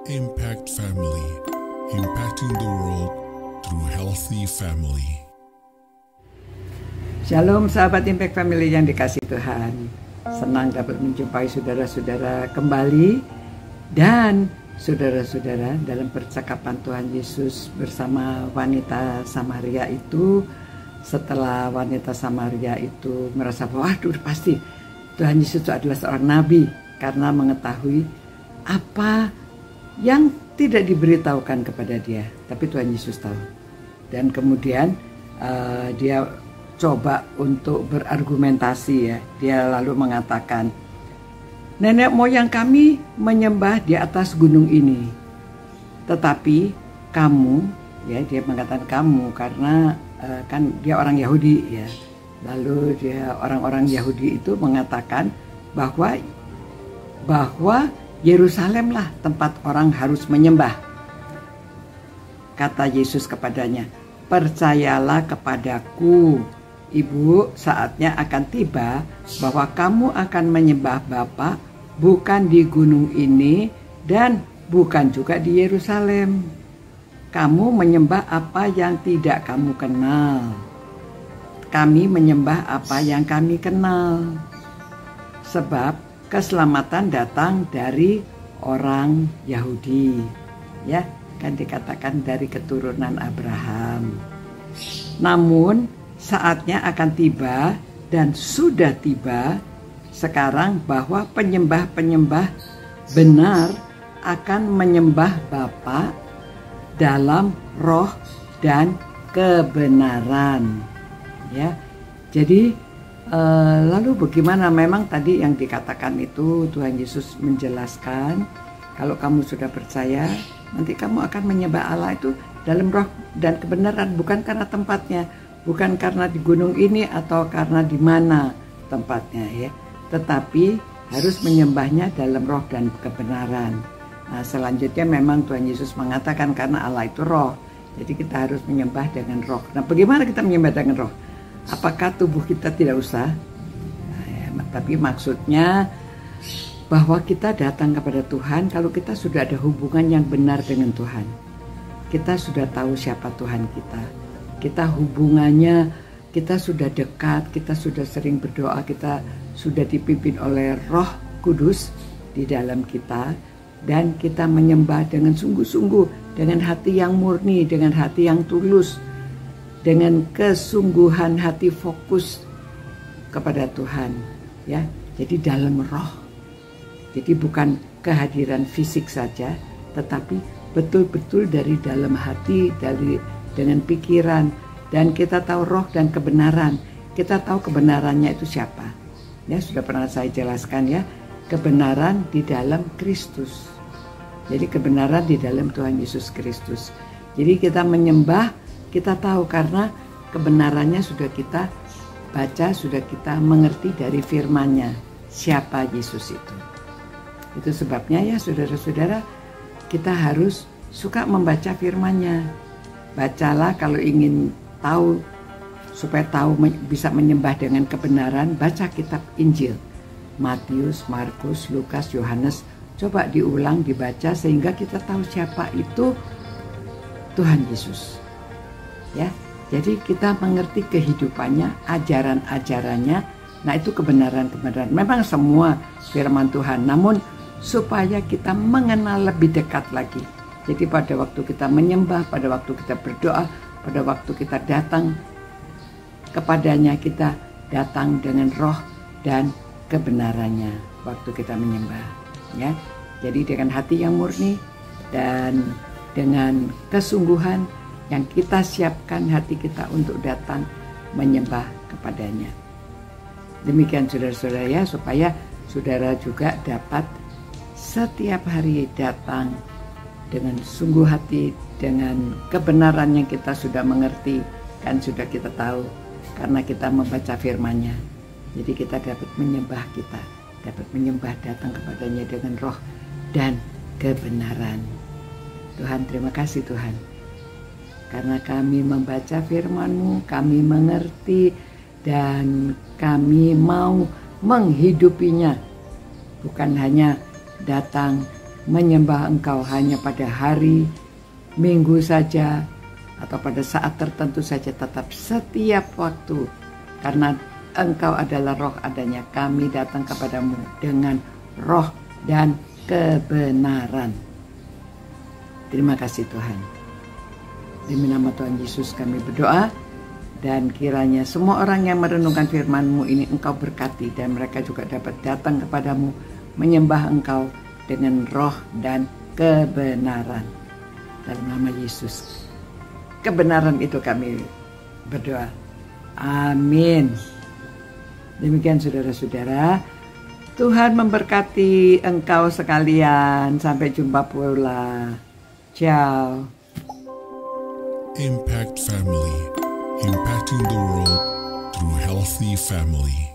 Impact Family, impacting the world through healthy family. Shalom sahabat Impact Family yang dikasihi Tuhan. Senang dapat menjumpai saudara-saudara kembali. Dan saudara-saudara, dalam percakapan Tuhan Yesus bersama wanita Samaria itu, setelah wanita Samaria itu merasa bahwa waduh pasti Tuhan Yesus itu adalah seorang nabi, karena mengetahui apa yang tidak diberitahukan kepada dia, tapi Tuhan Yesus tahu. Dan kemudian dia coba untuk berargumentasi ya. Dia lalu mengatakan, nenek moyang kami menyembah di atas gunung ini, tetapi kamu, ya dia mengatakan kamu karena kan dia orang Yahudi ya. Lalu dia orang-orang Yahudi itu mengatakan bahwa Yerusalemlah tempat orang harus menyembah. Kata Yesus kepadanya, percayalah kepadaku, Ibu, saatnya akan tiba bahwa kamu akan menyembah Bapa bukan di gunung ini dan bukan juga di Yerusalem. Kamu menyembah apa yang tidak kamu kenal. Kami menyembah apa yang kami kenal. Sebab keselamatan datang dari orang Yahudi. Ya, kan dikatakan dari keturunan Abraham. Namun saatnya akan tiba dan sudah tiba sekarang bahwa penyembah-penyembah benar akan menyembah Bapa dalam roh dan kebenaran. Ya. Jadi lalu bagaimana? Memang tadi yang dikatakan itu Tuhan Yesus menjelaskan, kalau kamu sudah percaya, nanti kamu akan menyembah Allah itu dalam roh dan kebenaran, bukan karena tempatnya, bukan karena di gunung ini atau karena di mana tempatnya ya, tetapi harus menyembahnya dalam roh dan kebenaran. Nah, selanjutnya memang Tuhan Yesus mengatakan karena Allah itu roh, jadi kita harus menyembah dengan roh. Nah, bagaimana kita menyembah dengan roh? Apakah tubuh kita tidak usah? Nah, ya, tapi maksudnya bahwa kita datang kepada Tuhan kalau kita sudah ada hubungan yang benar dengan Tuhan. Kita sudah tahu siapa Tuhan kita. Kita hubungannya, kita sudah dekat, kita sudah sering berdoa, kita sudah dipimpin oleh Roh Kudus di dalam kita. Dan kita menyembah dengan sungguh-sungguh, dengan hati yang murni, dengan hati yang tulus, dengan kesungguhan hati fokus kepada Tuhan ya. Jadi dalam roh. Jadi bukan kehadiran fisik saja, tetapi betul-betul dari dalam hati, dengan pikiran, dan kita tahu roh dan kebenaran. Kita tahu kebenarannya itu siapa. Ya, sudah pernah saya jelaskan ya, kebenaran di dalam Kristus. Jadi kebenaran di dalam Tuhan Yesus Kristus. Jadi kita menyembah, kita tahu karena kebenarannya sudah kita baca, sudah kita mengerti dari firman-Nya siapa Yesus itu. Itu sebabnya ya saudara-saudara, kita harus suka membaca firman-Nya. Bacalah kalau ingin tahu, supaya tahu bisa menyembah dengan kebenaran, baca kitab Injil. Matius, Markus, Lukas, Yohanes, coba diulang, dibaca sehingga kita tahu siapa itu Tuhan Yesus. Ya, jadi kita mengerti kehidupannya, ajaran-ajarannya. Nah, itu kebenaran-kebenaran. Memang semua firman Tuhan, namun supaya kita mengenal lebih dekat lagi. Jadi pada waktu kita menyembah, pada waktu kita berdoa, pada waktu kita datang kepadanya, kita datang dengan roh dan kebenarannya waktu kita menyembah. Ya, jadi dengan hati yang murni dan dengan kesungguhan yang kita siapkan hati kita untuk datang menyembah kepadanya. Demikian saudara-saudara ya, supaya saudara juga dapat setiap hari datang dengan sungguh hati, dengan kebenaran yang kita sudah mengerti, kan sudah kita tahu karena kita membaca firman-Nya. Jadi kita dapat menyembah datang kepadanya dengan roh dan kebenaran. Tuhan, terima kasih Tuhan. Karena kami membaca firman-Mu, kami mengerti dan kami mau menghidupinya. Bukan hanya datang menyembah Engkau hanya pada hari Minggu saja atau pada saat tertentu saja, tetap setiap waktu. Karena Engkau adalah roh adanya, kami datang kepadamu dengan roh dan kebenaran. Terima kasih Tuhan. Demi nama Tuhan Yesus kami berdoa, dan kiranya semua orang yang merenungkan firman-Mu ini Engkau berkati, dan mereka juga dapat datang kepadamu menyembah Engkau dengan roh dan kebenaran. Dalam nama Yesus, kebenaran itu kami berdoa. Amin. Demikian saudara-saudara, Tuhan memberkati engkau sekalian. Sampai jumpa pula. Ciao. Impact Family, impacting the world through healthy family.